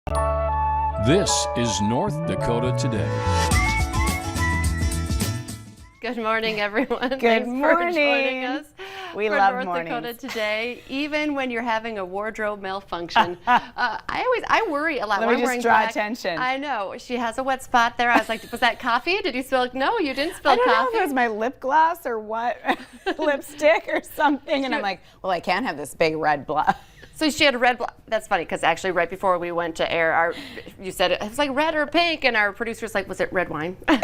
This is North Dakota Today. Good morning, everyone. Good Thanks morning. for joining us. We for love North mornings. Dakota Today, even when you're having a wardrobe malfunction. I worry a lot. Let when me I'm just wearing draw black. attention. I know. She has a wet spot there. I was like, was that coffee? Did you spill? No, you didn't spill I don't know coffee. if it was my lip gloss or what, lipstick or something. And I'm like, well, I can't have this big red blood. So she had a red. That's funny because actually, right before we went to air, you said it was like red or pink, and our producer's like, "Was it red wine?" But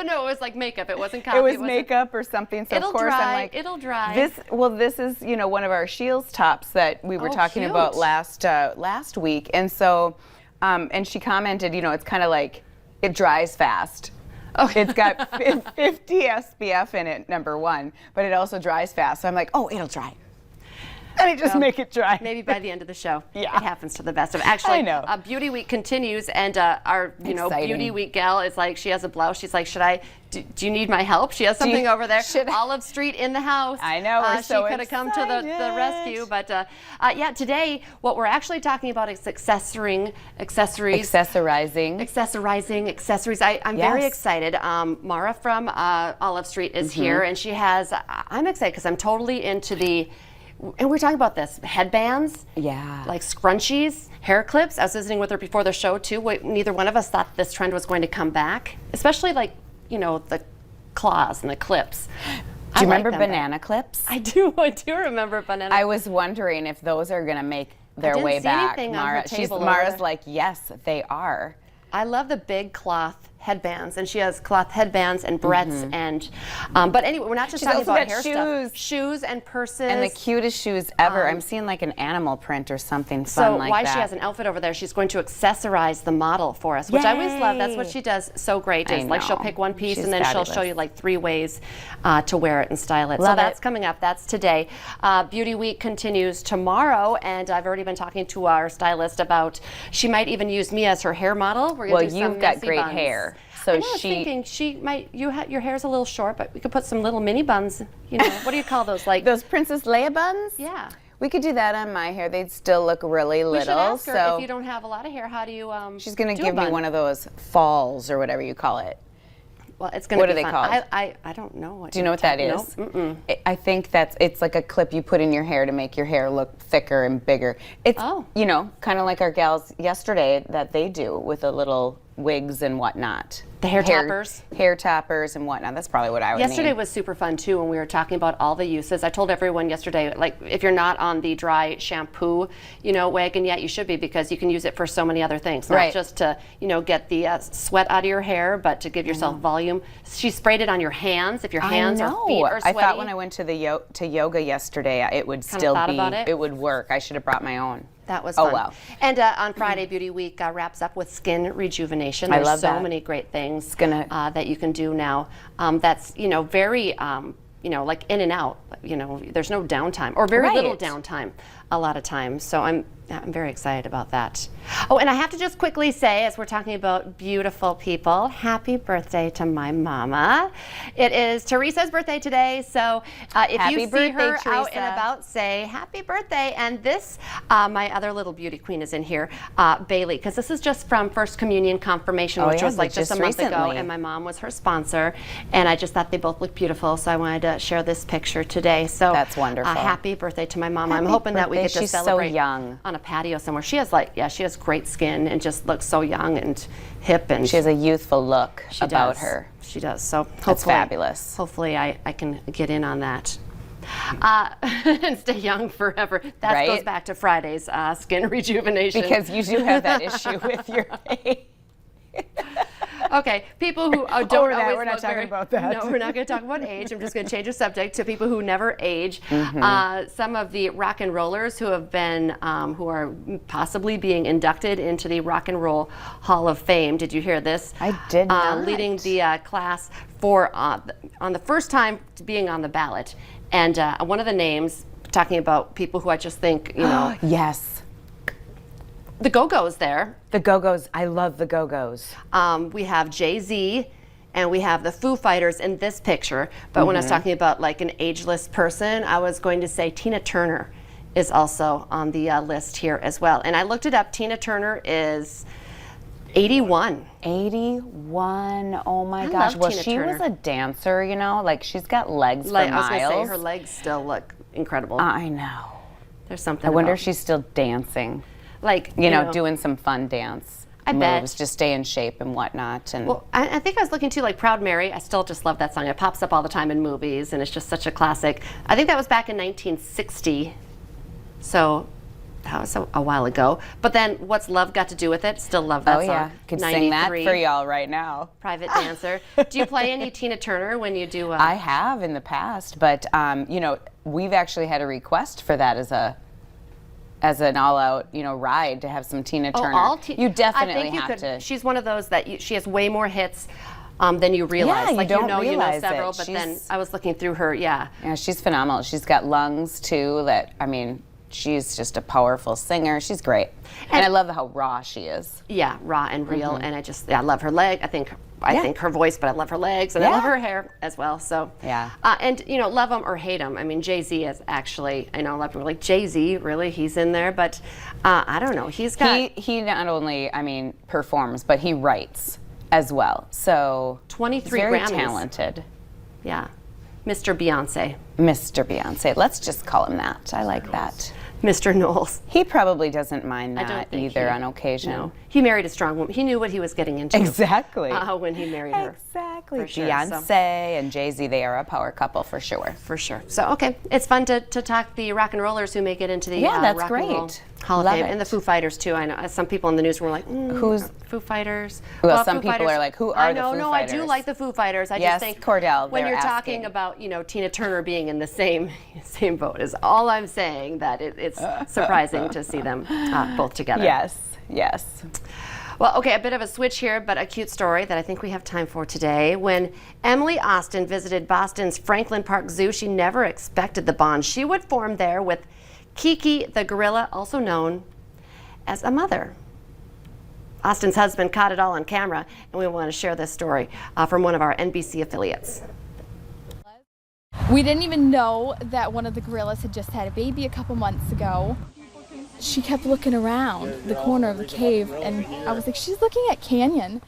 no, it was like makeup. It wasn't coffee. It was makeup or something. So It'll of course dry. I'm like, it'll dry. This is one of our Shields tops that we were talking cute. about last week, and so and she commented, it's kind of like it dries fast. Oh. It's got 50 SPF in it, number one, but it also dries fast. So I'm like, oh, it'll dry. And just make it dry. Maybe by the end of the show. Yeah. It happens to the best of. Actually, I know. Beauty Week continues, and our Exciting. Beauty Week gal is like, she has a blouse. She's like, do you need my help? She has something over there. Olive Street in the house. I know. We're so she could have come to the rescue, but yeah, today what we're actually talking about is accessorizing. I'm very excited. Mara from Olive Street is here, and she has. I'm excited because I'm totally into and we're talking about this, headbands, like scrunchies, hair clips. I was visiting with her before the show too. Neither one of us thought this trend was going to come back, especially like, the claws and the clips. Do you remember banana clips? I do remember banana. I was wondering if those are going to make their way back. Mara's like, yes, they are. I love the big cloth headbands, and she has cloth headbands and barrettes, and but anyway, we're not just talking about hair stuff. Shoes and purses. And the cutest shoes ever. I'm seeing like an animal print or something fun like that. So she has an outfit over there, she's going to accessorize the model for us, which I always love. That's what she does so great. Is like she'll pick one piece and then she'll show you like 3 ways to wear it and style it. So that's coming up. That's today. Beauty Week continues tomorrow, and I've already been talking to our stylist about she might even use me as her hair model. We're gonna do some you've got great buns. hair. So I was thinking she might. Your hair's a little short, but we could put some little mini buns. What do you call those? Like those Princess Leia buns? Yeah. We could do that on my hair. They'd still look really little. We should ask her if you don't have a lot of hair. How do you? She's gonna give me one of those falls or whatever you call it. Well, it's gonna be fun. What are they called? I don't know what. Do you know what that is? No. I think it's like a clip you put in your hair to make your hair look thicker and bigger. It's kind of like our gals yesterday that they do with the little wigs and whatnot. The hair toppers? Hair toppers and whatnot. That's probably what I would Yesterday was super fun too when we were talking about all the uses. I told everyone yesterday, like, if you're not on the dry shampoo, wagon yet, you should be, because you can use it for so many other things. Not just to, get the sweat out of your hair, but to give yourself volume. She sprayed it on your hands if your hands or feet are sweaty. I thought when I went to to yoga yesterday, it would it would work. I should have brought my own. That was fun. Oh, well. And on Friday, Beauty Week wraps up with skin rejuvenation. There's so many great things that you can do now. That's, very, like in and out. There's no downtime, or very little downtime a lot of times. So I'm very excited about that. Oh, and I have to just quickly say, as we're talking about beautiful people, happy birthday to my mama. It is Teresa's birthday today, so if you see her out and about, say happy birthday. And this, my other little beauty queen is in here, Bailey, because this is just from First Communion confirmation, which was like just a month ago, and my mom was her sponsor, and I just thought they both looked beautiful, so I wanted to share this picture today. So that's wonderful. Happy birthday to my mom. I'm hoping that we get to celebrate so young. On a patio somewhere. She has she has great skin and just looks so young and hip, and she has a youthful look about her. She does. So that's fabulous. Hopefully I can get in on that. And stay young forever. That goes back to Friday's skin rejuvenation. Because you do have that issue with your age. Okay, people who don't always we're not talking about that. No, we're not going to talk about age. I'm just going to change the subject to people who never age. Some of the rock and rollers who have been, who are possibly being inducted into the Rock and Roll Hall of Fame. Did you hear this? I did not. Leading the class for on the first time being on the ballot, and one of the names, talking about people who I just think, yes. The Go-Go's there. The Go-Go's. I love the Go-Go's. We have Jay-Z, and we have the Foo Fighters in this picture. But when I was talking about like an ageless person, I was going to say Tina Turner is also on the list here as well. And I looked it up. Tina Turner is 81. 81. Oh my gosh. love Well, Tina she Turner. was a dancer, you know, like she's got legs for Like, I miles. was going to say, her legs still look incredible. I know. There's something I wonder about, if she's still dancing, like, you know, doing some fun dance I moves, bet. just stay in shape and whatnot. And Well, I think I was looking too, like Proud Mary. I still just love that song. It pops up all the time in movies, and it's just such a classic. I think that was back in 1960. So that was a while ago. But then What's Love Got to Do with It? Still love that oh song. yeah, could sing that 93, for y'all right now. Private Dancer. Do you play any Tina Turner when you do? I have in the past, but you know, we've actually had a request for that as an all-out, you know, ride to have some Tina Turner. You definitely I think have to. She's one of those that she has way more hits than you realize. Yeah, you like don't you know realize several, it. but then I was looking through her. Yeah. Yeah, she's phenomenal. She's got lungs too. That I mean, she's just a powerful singer. She's great, and I love how raw she is. Yeah, raw and real, and I love her leg. I think her voice, but I love her legs, and I love her hair as well. So yeah, and you know, love him or hate him. I mean, Jay-Z is actually. I know a lot of people are like Jay-Z, really? He's in there, but I don't know. He's got he not only performs, but he writes as well. So 23 very Grammys. Talented. Yeah, Mr. Beyonce. Mr. Beyonce. Let's just call him that. I like that. Mr. Knowles. He probably doesn't mind I don't that think either on occasion. No. He married a strong woman. He knew what he was getting into. Exactly. When he married her. Exactly. For sure, Beyonce and Jay-Z, they are a power couple for sure. For sure. So, okay. It's fun to talk the rock and rollers who make it into the that's rock and roll great. Hall of Love Fame. it. And the Foo Fighters, too. I know some people in the news were like, Who's Foo Fighters? Well, some Foo people Fighters, are like, who are the Foo No, Fighters? I do like the Foo Fighters. I Yes, just think Cordell, when they're you're talking asking. about, Tina Turner being in the same boat is all I'm saying, that it's surprising to see them both together. Yes, yes. Well, okay, a bit of a switch here, but a cute story that I think we have time for today. When Emily Austin visited Boston's Franklin Park Zoo, she never expected the bond she would form there with Kiki the gorilla, also known as a mother. Austin's husband caught it all on camera, and we want to share this story from one of our NBC affiliates. We didn't even know that one of the gorillas had just had a baby a couple months ago. She kept looking around the corner of the cave, and I was like, she's looking at Canyon.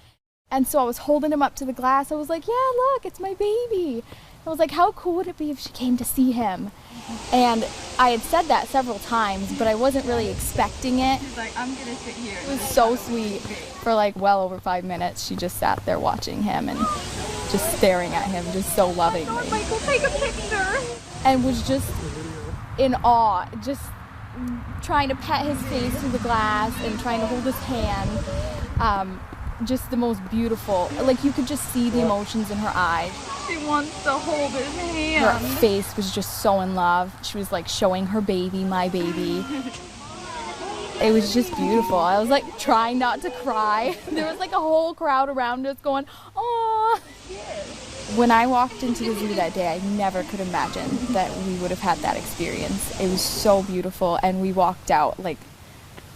And so I was holding him up to the glass. I was like, yeah, look, it's my baby. I was like, how cool would it be if she came to see him? And I had said that several times, but I wasn't really expecting it. She's like, I'm gonna sit here. It was so sweet. For like well over 5 minutes, she just sat there watching him and just staring at him, just so lovingly. Oh, Michael, take a picture. And was just in awe, just trying to pet his face through the glass and trying to hold his hand. Just the most beautiful, like you could just see the emotions in her eyes. She wants to hold his hand. Her face was just so in love. She was like showing her baby, my baby. It was just beautiful. I was like trying not to cry. There was like a whole crowd around us going, "Aw." When I walked into the zoo that day, I never could imagine that we would have had that experience. It was so beautiful, and we walked out like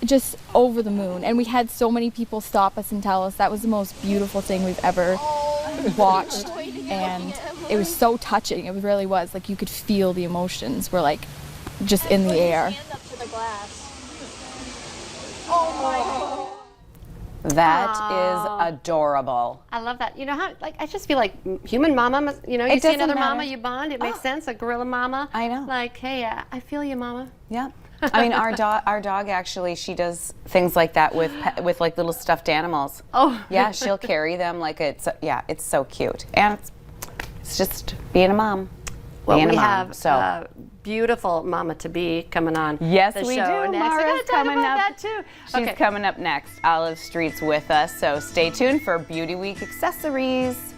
just over the moon. And we had so many people stop us and tell us that was the most beautiful thing we've ever watched. And it was so touching. It really was. Like you could feel the emotions were like just in the air. That is adorable. I love that. You know how, like, I just feel like human mama, you It see doesn't another matter. mama, you bond. It makes sense. A gorilla mama. I know. Like, hey, I feel you, mama. Yeah. I mean, our dog actually, she does things like that with like little stuffed animals. Oh. Yeah, she'll carry them like it's so cute. And it's just being a mom. Well, being we a mom. have So beautiful mama to be coming on. yes, the we show do. next. Mara's We're gonna talk coming about up. that too. She's coming up next. Olive Street's with us, so stay tuned for Beauty Week accessories.